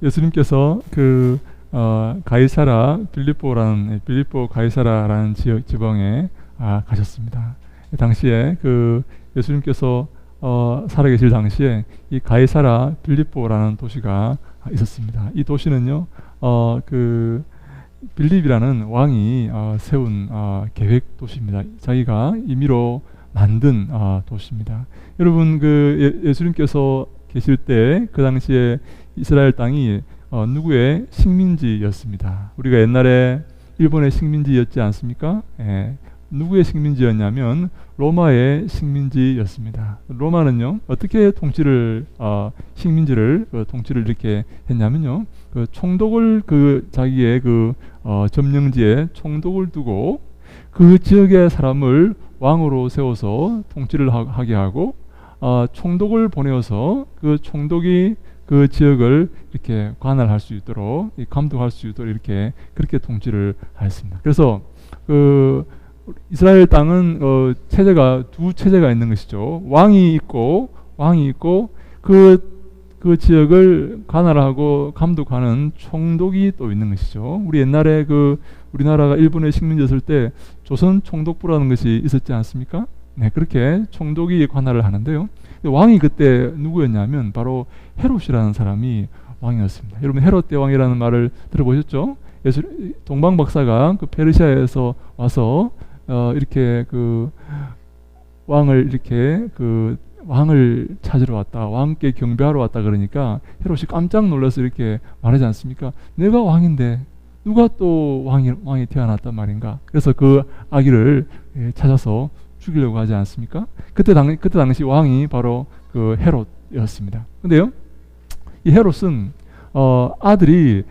예수님께서 가이사라 빌립보 가이사라라는 지방에 가셨습니다. 당시에 예수님께서 살아계실 당시에 이 가이사라 빌립보라는 도시가 있었습니다. 이 도시는요, 빌립이라는 왕이 세운 계획 도시입니다. 자기가 임의로 만든 도시입니다. 여러분, 예수님께서 계실 때 그 당시에 이스라엘 땅이 누구의 식민지였습니다. 우리가 옛날에 일본의 식민지였지 않습니까? 예. 누구의 식민지였냐면 로마의 식민지였습니다. 로마는요, 어떻게 식민지를 통치를 이렇게 했냐면요, 총독을 자기의 점령지에 총독을 두고 그 지역의 사람을 왕으로 세워서 통치를 하게 하고, 총독을 보내어서 그 총독이 그 지역을 이렇게 관할할 수 있도록, 감독할 수 있도록 그렇게 통치를 하였습니다. 그래서 이스라엘 땅은 두 체제가 있는 것이죠. 왕이 있고 그 지역을 관할하고 감독하는 총독이 또 있는 것이죠. 우리 옛날에 우리나라가 일본의 식민지였을 때 조선 총독부라는 것이 있었지 않습니까? 네, 그렇게 총독이 관할을 하는데요. 왕이 그때 누구였냐면 바로 헤롯이라는 사람이 왕이었습니다. 여러분, 헤롯 대왕이라는 말을 들어보셨죠? 동방 박사가 페르시아에서 와서 이렇게 왕을 찾으러 왔다, 왕께 경배하러 왔다 그러니까 헤롯이 깜짝 놀라서 이렇게 말하지 않습니까? 내가 왕인데 누가 또 왕이 태어났단 말인가? 그래서 그 아기를 찾아서 죽이려고 하지 않습니까? 그때 당시 왕이 바로 헤롯이었습니다. 근데요, 이 헤롯은 여러 아들이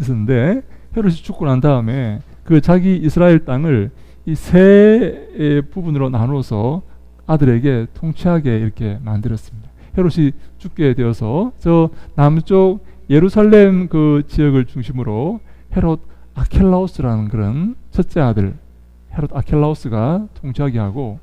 있었는데, 헤롯이 죽고 난 다음에 자기 이스라엘 땅을 이 세 부분으로 나누어서 아들에게 통치하게 이렇게 만들었습니다. 헤롯이 죽게 되어서 저 남쪽 예루살렘 지역을 중심으로 헤롯 아켈라우스라는 그런 첫째 아들 헤롯 아켈라우스가 통치하게 하고,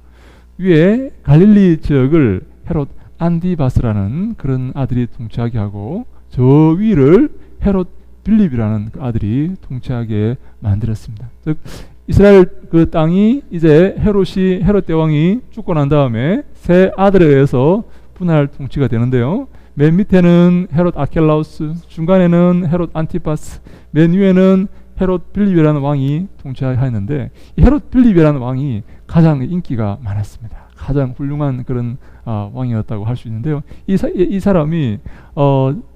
위에 갈릴리 지역을 헤롯 안디바스라는 그런 아들이 통치하게 하고, 저 위를 헤롯 빌립이라는 아들이 통치하게 만들었습니다. 즉 이스라엘 땅이 이제 헤롯 대왕이 죽고 난 다음에 세 아들에 의해서 분할 통치가 되는데요. 맨 밑에는 헤롯 아켈라우스, 중간에는 헤롯 안티파스, 맨 위에는 헤롯 빌립이라는 왕이 통치하였는데, 이 헤롯 빌립이라는 왕이 가장 인기가 많았습니다. 가장 훌륭한 그런 왕이었다고 할 수 있는데요. 이 사람이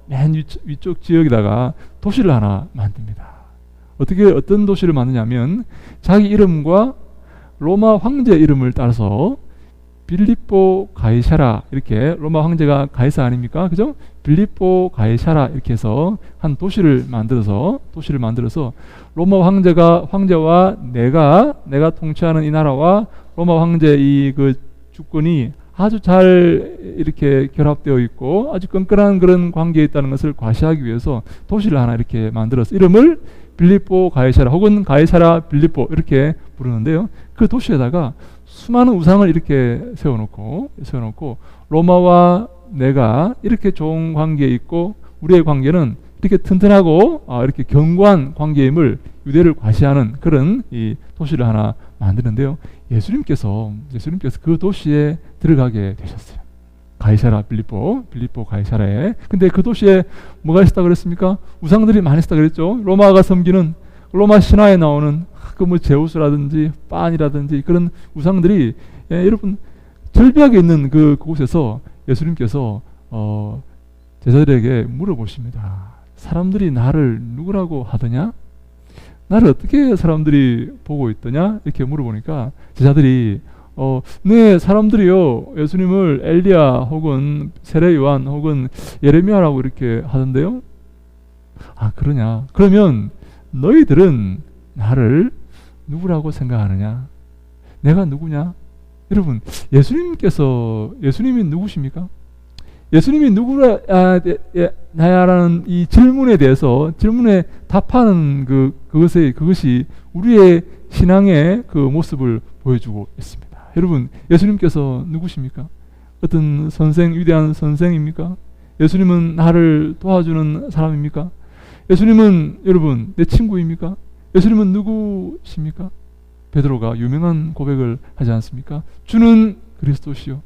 맨 위쪽 지역에다가 도시를 하나 만듭니다. 어떤 도시를 만드냐면 자기 이름과 로마 황제 이름을 따라서 빌립보 가이사라, 이렇게 로마 황제가 가이사 아닙니까? 그죠? 빌립보 가이사라 이렇게 해서 한 도시를 만들어서 로마 황제와 내가 통치하는 이 나라와 로마 황제 주권이 아주 잘 이렇게 결합되어 있고 아주 끈끈한 그런 관계에 있다는 것을 과시하기 위해서 도시를 하나 이렇게 만들어서 이름을 빌립보 가이사라 혹은 가이사라 빌립보 이렇게 부르는데요. 그 도시에다가 수많은 우상을 이렇게 세워놓고 로마와 내가 이렇게 좋은 관계에 있고 우리의 관계는 이렇게 튼튼하고 이렇게 견고한 관계임을 유대를 과시하는 그런 이 도시를 하나 만드는데요. 예수님께서 그 도시에 들어가게 되셨어요. 가이사라 빌립보 가이사라에. 근데 그 도시에 뭐가 있었다 그랬습니까? 우상들이 많이 있었다 그랬죠. 로마가 섬기는 로마 신화에 나오는 제우스라든지 빤이라든지 그런 우상들이 여러분 절벽에 있는 그곳에서 예수님께서 제자들에게 물어보십니다. 사람들이 나를 누구라고 하더냐? 나를 어떻게 사람들이 보고 있더냐? 이렇게 물어보니까 제자들이 네, 사람들이요 예수님을 엘리야 혹은 세례 요한 혹은 예레미야라고 이렇게 하던데요. 아, 그러냐? 그러면 너희들은 나를 누구라고 생각하느냐? 내가 누구냐? 여러분, 예수님이 누구십니까? 예수님이 누구냐라는 이 질문에 답하는 그것이 우리의 신앙의 그 모습을 보여주고 있습니다. 여러분, 예수님께서 누구십니까? 어떤 위대한 선생입니까? 예수님은 나를 도와주는 사람입니까? 예수님은 여러분 내 친구입니까? 예수님은 누구십니까? 베드로가 유명한 고백을 하지 않습니까? 주는 그리스도시요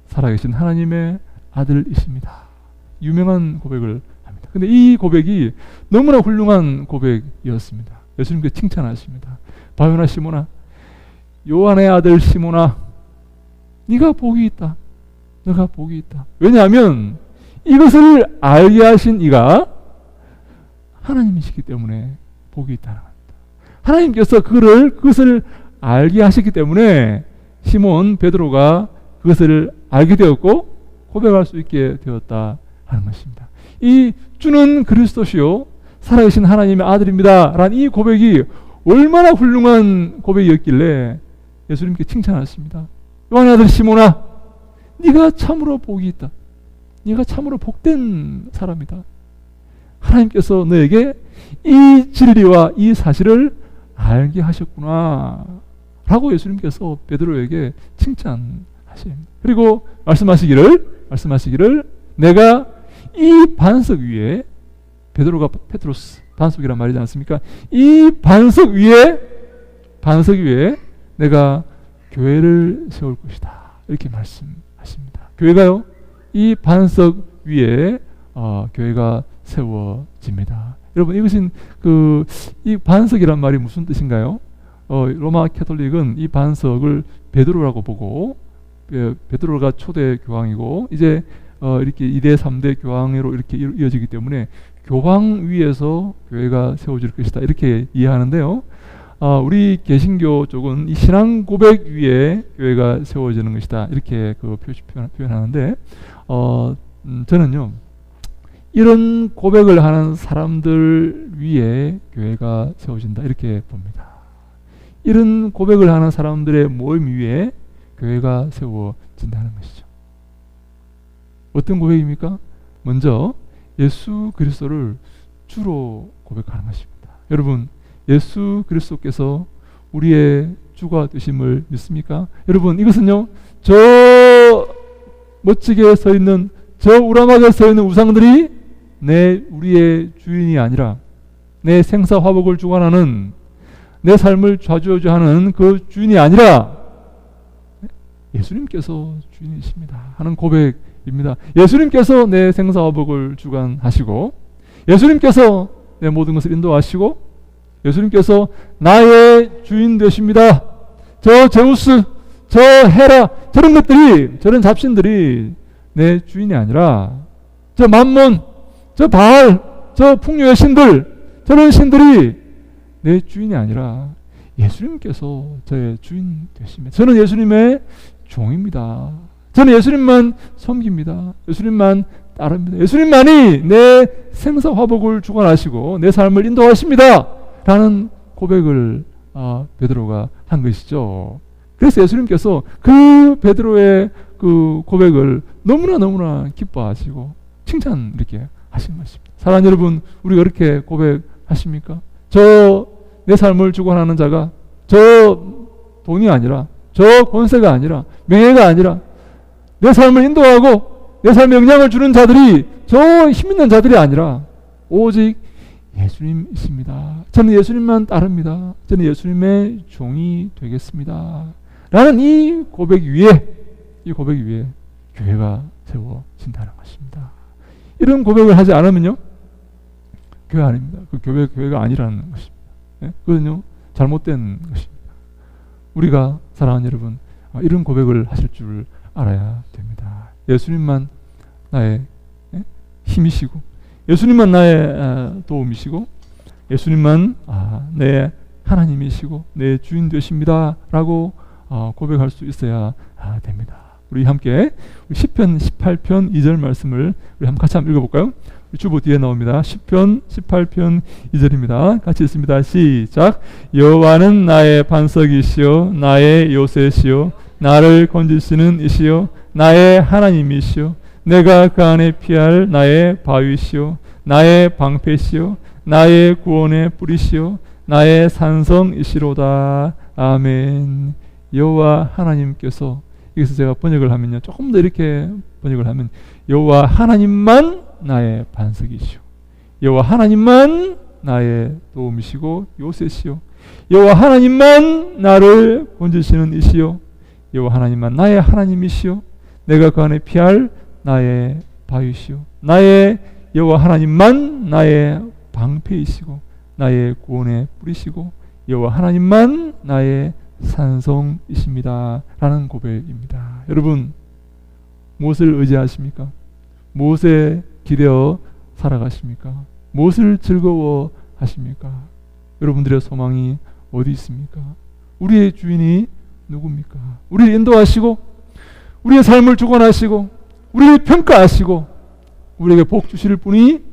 살아계신 하나님의 아들이십니다. 유명한 고백을 합니다. 근데 이 고백이 너무나 훌륭한 고백이었습니다. 예수님께 칭찬하십니다. 바요나 시몬아, 요한의 아들 시몬아, 네가 복이 있다. 너가 복이 있다. 왜냐하면 이것을 알게 하신 이가 하나님이시기 때문에 복이 있다는 겁니다. 하나님께서 그것을 알게 하셨기 때문에 시몬 베드로가 그것을 알게 되었고 고백할 수 있게 되었다 하는 것입니다. 이 주는 그리스도시요 살아계신 하나님의 아들입니다 라는 이 고백이 얼마나 훌륭한 고백이었길래 예수님께 칭찬하셨습니다. 요한의 아들 시몬아, 네가 참으로 복이 있다. 네가 참으로 복된 사람이다. 하나님께서 너에게 이 진리와 이 사실을 알게 하셨구나 라고 예수님께서 베드로에게 칭찬하십니다. 그리고 말씀하시기를 내가 이 반석 위에, 베드로가 페트로스 반석이란 말이지 않습니까? 이 반석 위에 내가 교회를 세울 것이다 이렇게 말씀하십니다. 교회가요 이 반석 위에 교회가 세워집니다. 여러분 이것은 이 반석이란 말이 무슨 뜻인가요? 로마 캐톨릭은 이 반석을 베드로라고 보고 베드로가 초대 교황이고 이제 이렇게 2대 3대 교황으로 이렇게 이어지기 때문에 교황 위에서 교회가 세워질 것이다 이렇게 이해하는데요. 우리 개신교 쪽은 이 신앙 고백 위에 교회가 세워지는 것이다 이렇게 표현하는데 저는요 이런 고백을 하는 사람들 위에 교회가 세워진다 이렇게 봅니다. 이런 고백을 하는 사람들의 모임 위에 교회가 세워진다는 것이죠. 어떤 고백입니까? 먼저 예수 그리스도를 주로 고백하는 것입니다. 여러분 예수 그리스도께서 우리의 주가 되심을 믿습니까? 여러분 이것은요 저 멋지게 서 있는 저 우람하게 서 있는 우상들이 우리의 주인이 아니라 내 생사화복을 주관하는 내 삶을 좌지우지하는 그 주인이 아니라 예수님께서 주인이십니다 하는 고백입니다. 예수님께서 내 생사화복을 주관하시고 예수님께서 내 모든 것을 인도하시고 예수님께서 나의 주인 되십니다. 저 제우스, 저 헤라 저런 것들이 저런 잡신들이 내 주인이 아니라 저 만몬, 저 바알, 저 풍요의 신들 저런 신들이 내 주인이 아니라 예수님께서 저의 주인 되십니다. 저는 예수님의 종입니다. 저는 예수님만 섬깁니다. 예수님만 따릅니다. 예수님만이 내 생사화복을 주관하시고 내 삶을 인도하십니다 라는 고백을 베드로가 한 것이죠. 그래서 예수님께서 그 베드로의 그 고백을 너무나 기뻐하시고 칭찬 이렇게 하신 것입니다. 사랑하는 여러분, 우리가 이렇게 고백하십니까? 저 내 삶을 주관하는 자가 저 돈이 아니라 저 권세가 아니라 명예가 아니라 내 삶을 인도하고 내 삶에 영향을 주는 자들이 저 힘있는 자들이 아니라 오직 예수님이십니다. 저는 예수님만 따릅니다. 저는 예수님의 종이 되겠습니다 라는 이 고백 위에 교회가 세워진다는 것입니다. 이런 고백을 하지 않으면요 교회 아닙니다. 그 교회가 아니라는 것입니다. 네? 그거는요 잘못된 것입니다. 우리가 사랑하는 여러분 이런 고백을 하실 줄 알아야 됩니다. 예수님만 나의 힘이시고 예수님만 나의 도움이시고 예수님만 내 하나님이시고 내 주인 되십니다 라고 고백할 수 있어야 됩니다. 우리 함께 시편 18편 2절 말씀을 우리 같이 한번 읽어볼까요? 주보 뒤에 나옵니다. 시편 18편 2절입니다. 같이 읽습니다. 시작. 여호와는 나의 반석이시요 나의 요새시요 나를 건지시는 이시요 나의 하나님이시요 내가 그 안에 피할 나의 바위시요 나의 방패시요 나의 구원의 뿌리시요 나의 산성이시로다. 아멘. 여호와 하나님께서 여기서 제가 번역을 하면요 조금 더 이렇게 번역을 하면 여호와 하나님만 나의 반석이시오. 여호와 하나님만 나의 도움이시고 요새시오. 여호와 하나님만 나를 건지시는 이시오. 여호와 하나님만 나의 하나님이시오. 내가 그 안에 피할 나의 바위시오. 나의 여호와 하나님만 나의 방패이시고 나의 구원의 뿌리시고 여호와 하나님만 나의 산성이십니다. 라는 고백입니다. 여러분, 무엇을 의지하십니까? 무엇에 기대어 살아가십니까? 무엇을 즐거워하십니까? 여러분들의 소망이 어디 있습니까? 우리의 주인이 누굽니까? 우리를 인도하시고 우리의 삶을 주관하시고 우리를 평가하시고 우리에게 복 주실 분이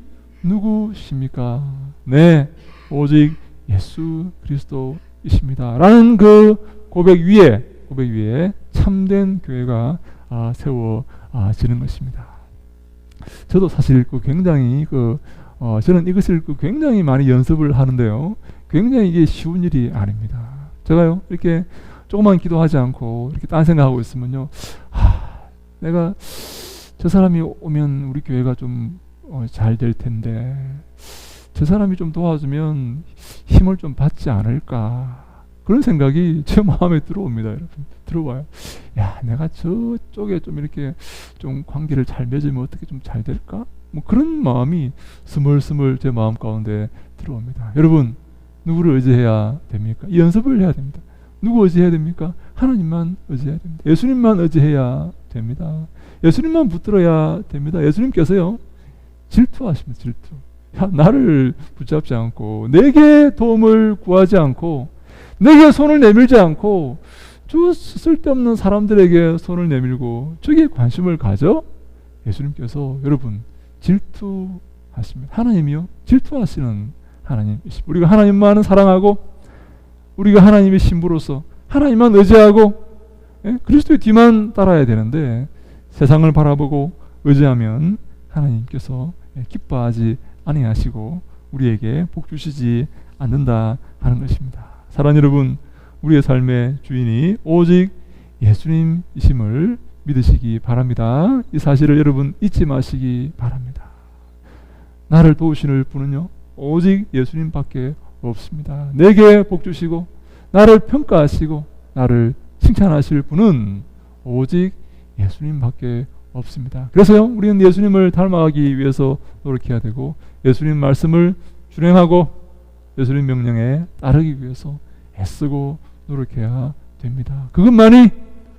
누구십니까? 네, 오직 예수 그리스도이십니다. 라는 그 고백 위에 참된 교회가 세워지는 것입니다. 저도 사실 굉장히 저는 이것을 굉장히 많이 연습을 하는데요. 굉장히 이게 쉬운 일이 아닙니다. 제가요, 이렇게 조금만 기도하지 않고 이렇게 딴 생각하고 있으면요, 내가 저 사람이 오면 우리 교회가 좀 잘 될 텐데, 저 사람이 좀 도와주면 힘을 좀 받지 않을까, 그런 생각이 제 마음에 들어옵니다. 여러분, 들어와요. 야, 내가 저쪽에 좀 이렇게 좀 관계를 잘 맺으면 어떻게 좀 잘 될까? 뭐 그런 마음이 스멀스멀 제 마음 가운데 들어옵니다. 여러분, 누구를 의지해야 됩니까? 이 연습을 해야 됩니다. 누구 의지해야 됩니까? 하나님만 의지해야 됩니다. 예수님만 의지해야 됩니다. 예수님만 붙들어야 됩니다. 예수님께서요, 질투하십니다. 질투. 야, 나를 붙잡지 않고 내게 도움을 구하지 않고 내게 손을 내밀지 않고 저 쓸데없는 사람들에게 손을 내밀고 저기에 관심을 가져? 예수님께서 여러분 질투하십니다. 하나님이요, 질투하시는 하나님이십니다. 우리가 하나님만은 사랑하고 우리가 하나님의 신부로서 하나님만 의지하고 그리스도의 뒤만 따라야 되는데 세상을 바라보고 의지하면 하나님께서 기뻐하지 아니하시고 우리에게 복 주시지 않는다 하는 것입니다. 사랑하는 여러분, 우리의 삶의 주인이 오직 예수님이심을 믿으시기 바랍니다. 이 사실을 여러분 잊지 마시기 바랍니다. 나를 도우시는 분은요, 오직 예수님밖에 없습니다. 내게 복 주시고 나를 평가하시고 나를 칭찬하실 분은 오직 예수님밖에 없습니다. 그래서요, 우리는 예수님을 닮아가기 위해서 노력해야 되고 예수님 말씀을 준행하고 예수님 명령에 따르기 위해서 애쓰고 노력해야 됩니다. 그것만이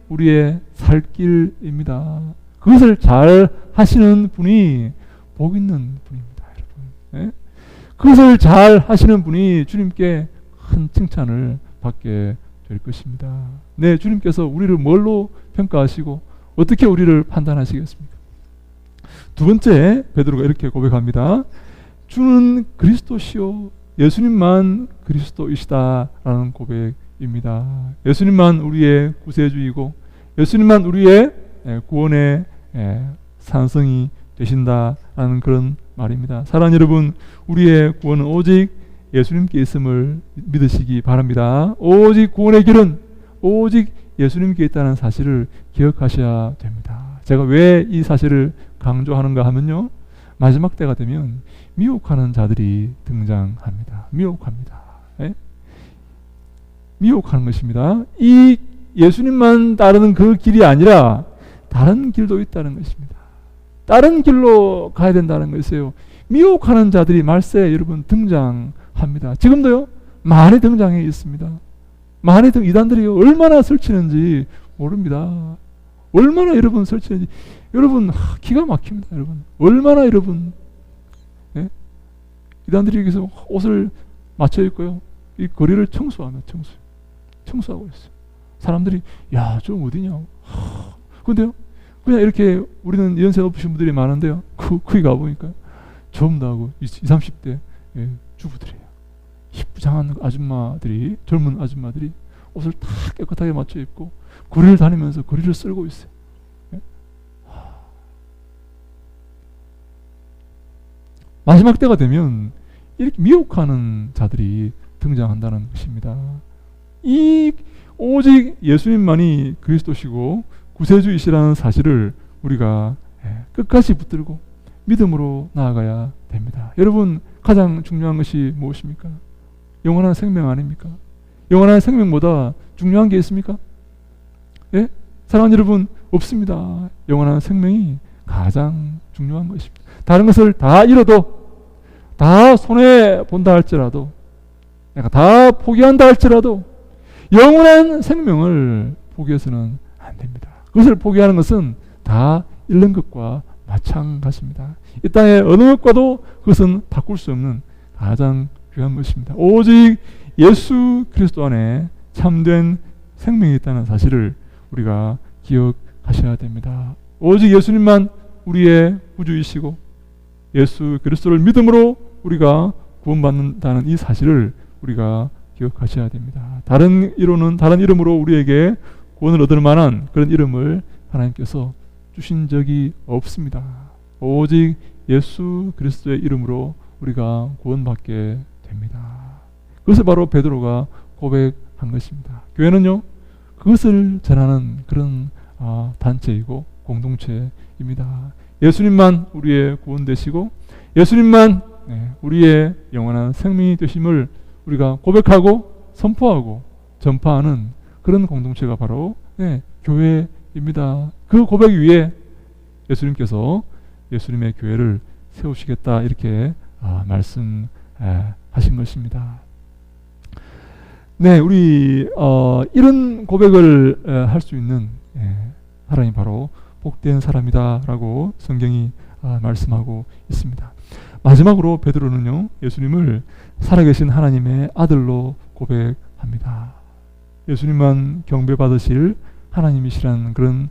우리의 살 길입니다. 그것을 잘 하시는 분이 복 있는 분입니다, 여러분. 그것을 잘 하시는 분이 주님께 큰 칭찬을 받게 될 것입니다. 네, 주님께서 우리를 뭘로 평가하시고 어떻게 우리를 판단하시겠습니까? 두 번째, 베드로가 이렇게 고백합니다. 주는 그리스도시요 예수님만 그리스도이시다라는 고백입니다. 예수님만 우리의 구세주이고 예수님만 우리의 구원의 산성이 되신다라는 그런 말입니다. 사랑하는 여러분, 우리의 구원은 오직 예수님께 있음을 믿으시기 바랍니다. 오직 구원의 길은 오직 예수님께 있다는 사실을 기억하셔야 됩니다. 제가 왜 이 사실을 강조하는가 하면요, 마지막 때가 되면 미혹하는 자들이 등장합니다. 미혹합니다. 미혹하는 것입니다. 이 예수님만 따르는 그 길이 아니라 다른 길도 있다는 것입니다. 다른 길로 가야 된다는 것이에요. 미혹하는 자들이 말세 여러분 등장합니다. 지금도요, 많이 등장해 있습니다. 많이 이단들이 얼마나 설치는지 모릅니다. 얼마나 여러분 설치는지 여러분 기가 막힙니다. 여러분 얼마나 여러분 이단들이 여기서 옷을 맞춰 입고요, 이 거리를 청소하고 있어요. 사람들이 야, 저 어디냐? 근데요, 그냥 이렇게 우리는 연세 높으신 분들이 많은데요, 거기 가보니까 전부 다 하고 20, 30대 주부들이에요. 희뿌장한 아줌마들이, 젊은 아줌마들이 옷을 다 깨끗하게 맞춰 입고 거리를 다니면서 거리를 쓸고 있어요. 마지막 때가 되면 이렇게 미혹하는 자들이 등장한다는 것입니다. 이 오직 예수님만이 그리스도시고 구세주이시라는 사실을 우리가 끝까지 붙들고 믿음으로 나아가야 됩니다. 여러분, 가장 중요한 것이 무엇입니까? 영원한 생명 아닙니까? 영원한 생명보다 중요한 게 있습니까? 예? 사랑하는 여러분, 없습니다. 영원한 생명이 가장 중요한 것입니다. 다른 것을 다 잃어도, 다 손해본다 할지라도, 내가 다 포기한다 할지라도 영원한 생명을 포기해서는 안 됩니다. 그것을 포기하는 것은 다 잃는 것과 마찬가지입니다. 이 땅의 어느 것과도 그것은 바꿀 수 없는 가장 귀한 것입니다. 오직 예수 그리스도 안에 참된 생명이 있다는 사실을 우리가 기억하셔야 됩니다. 오직 예수님만 우리의 구주이시고 예수 그리스도를 믿음으로 우리가 구원받는다는 이 사실을 우리가 기억하셔야 됩니다. 다른 이론은 다른 이름으로 우리에게 구원을 얻을 만한 그런 이름을 하나님께서 주신 적이 없습니다. 오직 예수 그리스도의 이름으로 우리가 구원받게 됩니다. 그것을 바로 베드로가 고백한 것입니다. 교회는요, 그것을 전하는 그런 단체이고 공동체입니다. 예수님만 우리의 구원 되시고 예수님만 우리의 영원한 생명이 되심을 우리가 고백하고 선포하고 전파하는 그런 공동체가 바로 교회입니다. 그 고백 위에 예수님께서 예수님의 교회를 세우시겠다 이렇게 말씀하신 것입니다. 네, 우리 이런 고백을 할 수 있는 사람이 바로 복된 사람이다라고 성경이 말씀하고 있습니다. 마지막으로 베드로는요, 예수님을 살아계신 하나님의 아들로 고백합니다. 예수님만 경배받으실 하나님이시라는 그런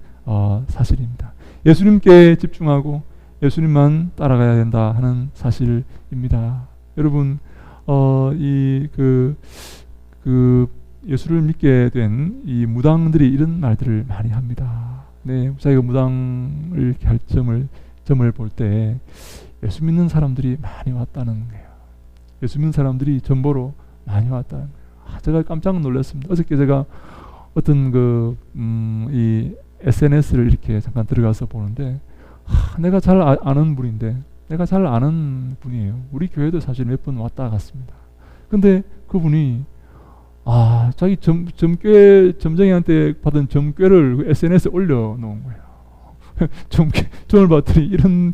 사실입니다. 예수님께 집중하고 예수님만 따라가야 된다 하는 사실입니다. 여러분, 예수를 믿게 된 이 무당들이 이런 말들을 많이 합니다. 네, 자기가 무당을 이렇게 할 점을 볼 때 예수 믿는 사람들이 많이 왔다는 거예요. 예수 믿는 사람들이 전보로 많이 왔다는 거예요. 제가 깜짝 놀랐습니다. 어저께 제가 어떤 이 SNS를 이렇게 잠깐 들어가서 보는데 내가 잘 아는 분인데, 내가 잘 아는 분이에요. 우리 교회도 사실 몇 번 왔다 갔습니다. 근데 그분이 자기 점쟁이한테 받은 점괘를 SNS에 올려놓은 거예요. 점을 봤더니 이런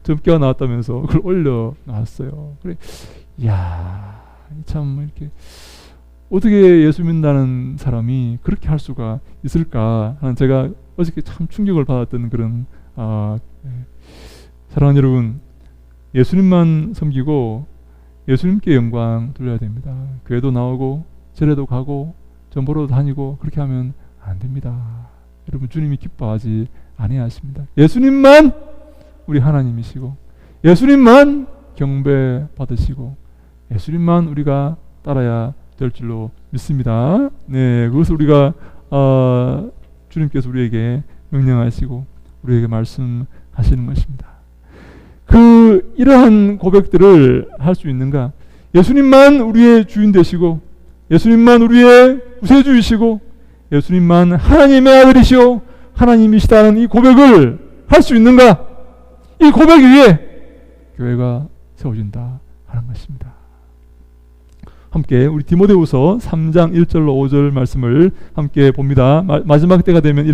점괘가 나왔다면서 그걸 올려놨어요. 그래, 이야, 참 이렇게 어떻게 예수 믿는다는 사람이 그렇게 할 수가 있을까 하는, 제가 어저께 참 충격을 받았던 그런 사랑하는 여러분, 예수님만 섬기고 예수님께 영광 돌려야 됩니다. 교회도 나오고 절에도 가고 전보로 다니고 그렇게 하면 안 됩니다. 여러분, 주님이 기뻐하지 아니하십니다. 예수님만 우리 하나님이시고 예수님만 경배 받으시고 예수님만 우리가 따라야 될 줄로 믿습니다. 네, 그것을 우리가 주님께서 우리에게 명령하시고 우리에게 말씀하시는 것입니다. 이러한 고백들을 할 수 있는가? 예수님만 우리의 주인 되시고 예수님만 우리의 구세주이시고 예수님만 하나님의 아들이시오 하나님이시다는 이 고백을 할 수 있는가? 이 고백 위에 교회가 세워진다 하는 것입니다. 함께 우리 디모데후서 3장 1절로 5절 말씀을 함께 봅니다. 마지막 때가 되면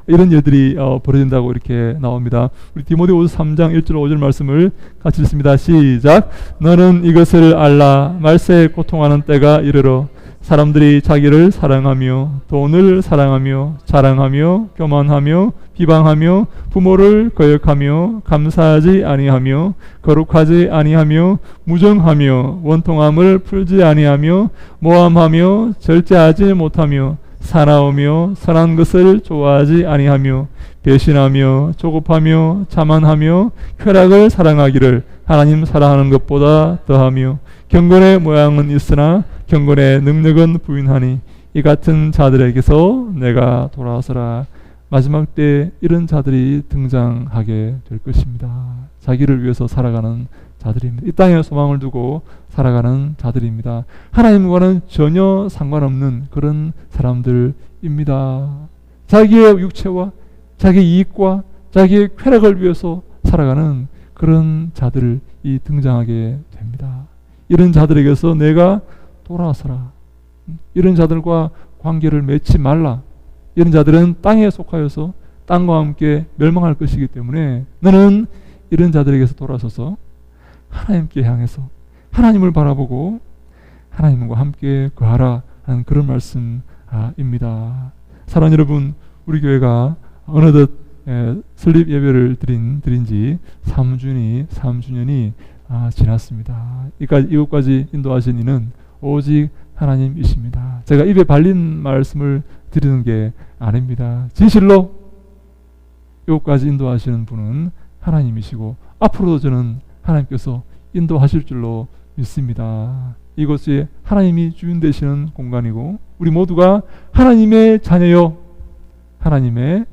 이런 일들이 벌어진다고 이렇게 나옵니다. 우리 디모데후서 3장 1절 5절 말씀을 같이 읽습니다. 시작. 너는 이것을 알라. 말세에 고통하는 때가 이르러 사람들이 자기를 사랑하며 돈을 사랑하며 자랑하며 교만하며 비방하며 부모를 거역하며 감사하지 아니하며 거룩하지 아니하며 무정하며 원통함을 풀지 아니하며 모함하며 절제하지 못하며 사나우며 선한 것을 좋아하지 아니하며 배신하며 조급하며 자만하며 쾌락을 사랑하기를 하나님 사랑하는 것보다 더하며 경건의 모양은 있으나 경건의 능력은 부인하니 이 같은 자들에게서 내가 돌아서라. 마지막 때 이런 자들이 등장하게 될 것입니다. 자기를 위해서 살아가는 자들입니다. 이 땅에 소망을 두고 살아가는 자들입니다. 하나님과는 전혀 상관없는 그런 사람들입니다. 자기의 육체와 자기 이익과 자기의 쾌락을 위해서 살아가는 그런 자들이 등장하게 됩니다. 이런 자들에게서 내가 돌아서라. 이런 자들과 관계를 맺지 말라. 이런 자들은 땅에 속하여서 땅과 함께 멸망할 것이기 때문에 너는 이런 자들에게서 돌아서서 하나님께 향해서 하나님을 바라보고 하나님과 함께 거하라 하는 그런 말씀입니다. 사랑하는 여러분, 우리 교회가 어느덧 설립 예배를 드린 지 3주년이 지났습니다. 이것까지 인도하신 이는 오직 하나님이십니다. 제가 입에 발린 말씀을 드리는 게 아닙니다. 진실로 이것까지 인도하시는 분은 하나님이시고 앞으로도 저는 하나님께서 인도하실 줄로 믿습니다. 이것이 하나님이 주인 되시는 공간이고 우리 모두가 하나님의 자녀요, 하나님의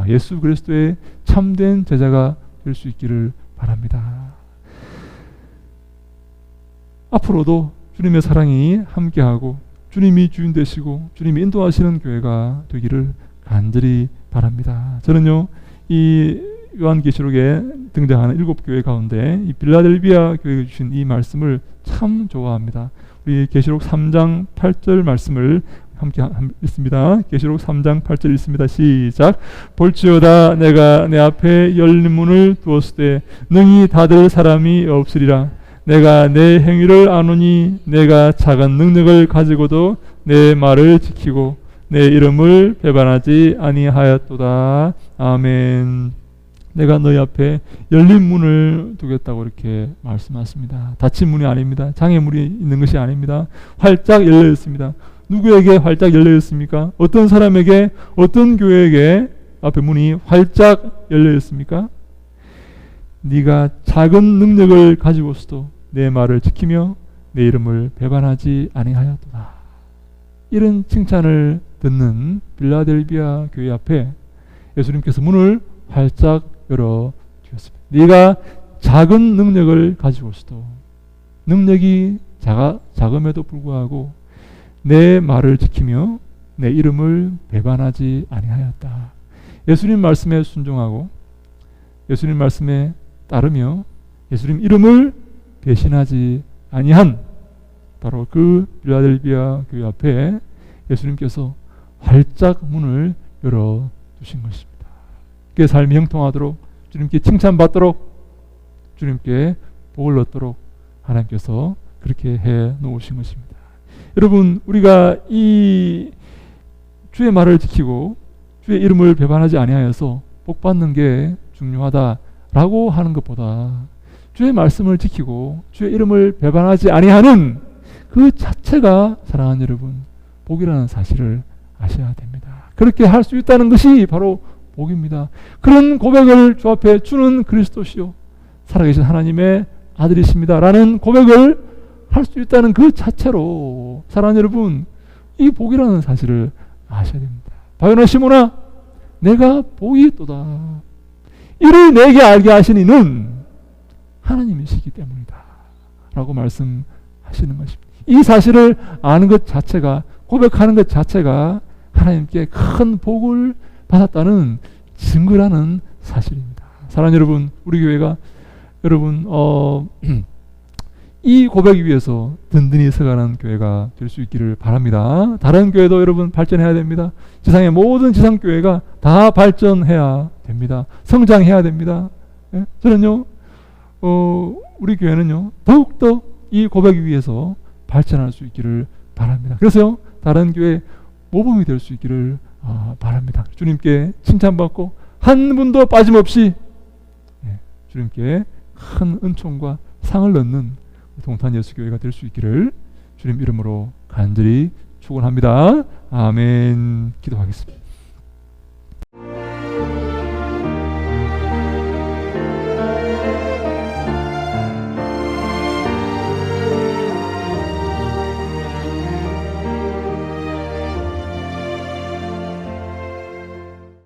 예수 그리스도의 참된 제자가 될 수 있기를 바랍니다. 앞으로도 주님의 사랑이 함께하고 주님이 주인 되시고 주님이 인도하시는 교회가 되기를 간절히 바랍니다. 저는요, 이 요한계시록에 등장하는 7교회 가운데 이 빌라델비아 교회에 주신 이 말씀을 참 좋아합니다. 우리 계시록 3장 8절 말씀을 함께 읽습니다. 계시록 3장 8절 읽습니다. 시작. 볼지어다 내가 내 앞에 열린 문을 두었을 때 능히 닫을 사람이 없으리라. 내가 내 행위를 아노니 내가 작은 능력을 가지고도 내 말을 지키고 내 이름을 배반하지 아니하였도다. 아멘. 내가 너희 앞에 열린 문을 두겠다고 이렇게 말씀하십니다. 닫힌 문이 아닙니다. 장애물이 있는 것이 아닙니다. 활짝 열려 있습니다. 누구에게 활짝 열려 있습니까? 어떤 사람에게, 어떤 교회에게 앞에 문이 활짝 열려 있습니까? 네가 작은 능력을 가지고서도 내 말을 지키며 내 이름을 배반하지 아니하였도다. 이런 칭찬을 듣는 빌라델비아 교회 앞에 예수님께서 문을 활짝 열어 주셨습니다. 네가 작은 능력을 가지고서도 능력이 작음에도 불구하고 내 말을 지키며 내 이름을 배반하지 아니하였다. 예수님 말씀에 순종하고 예수님 말씀에 따르며 예수님 이름을 배신하지 아니한 바로 그 빌라델비아 교회 앞에 예수님께서 활짝 문을 열어 두신 것입니다. 그 삶이 형통하도록 주님께 칭찬받도록 주님께 복을 얻도록 하나님께서 그렇게 해 놓으신 것입니다. 여러분, 우리가 이 주의 말을 지키고 주의 이름을 배반하지 아니하여서 복받는 게 중요하다라고 하는 것보다 주의 말씀을 지키고 주의 이름을 배반하지 아니하는 그 자체가 사랑하는 여러분 복이라는 사실을 아셔야 됩니다. 그렇게 할 수 있다는 것이 바로 복입니다. 그런 고백을 주 앞에 주는 그리스도시요 살아계신 하나님의 아들이십니다 라는 고백을 할 수 있다는 그 자체로 사랑하는 여러분 이 복이라는 사실을 아셔야 됩니다. 바요나 시몬아 내가 복이 있도다. 이를 내게 알게 하신 이는 하나님이시기 때문이다 라고 말씀하시는 것입니다. 이 사실을 아는 것 자체가, 고백하는 것 자체가 하나님께 큰 복을 받았다는 증거라는 사실입니다. 사랑하는 여러분, 우리 교회가 여러분 이 고백 위에서 든든히 서가는 교회가 될 수 있기를 바랍니다. 다른 교회도 여러분 발전해야 됩니다. 지상의 모든 지상교회가 다 발전해야 됩니다. 성장해야 됩니다. 예? 저는요 우리 교회는요 더욱더 이 고백 위에서 발전할 수 있기를 바랍니다. 그래서 다른 교회 모범이 될 수 있기를 바랍니다. 주님께 칭찬받고 한 분도 빠짐없이 주님께 큰 은총과 상을 얻는 동탄 예수교회가 될 수 있기를 주님 이름으로 간절히 축원합니다. 아멘. 기도하겠습니다.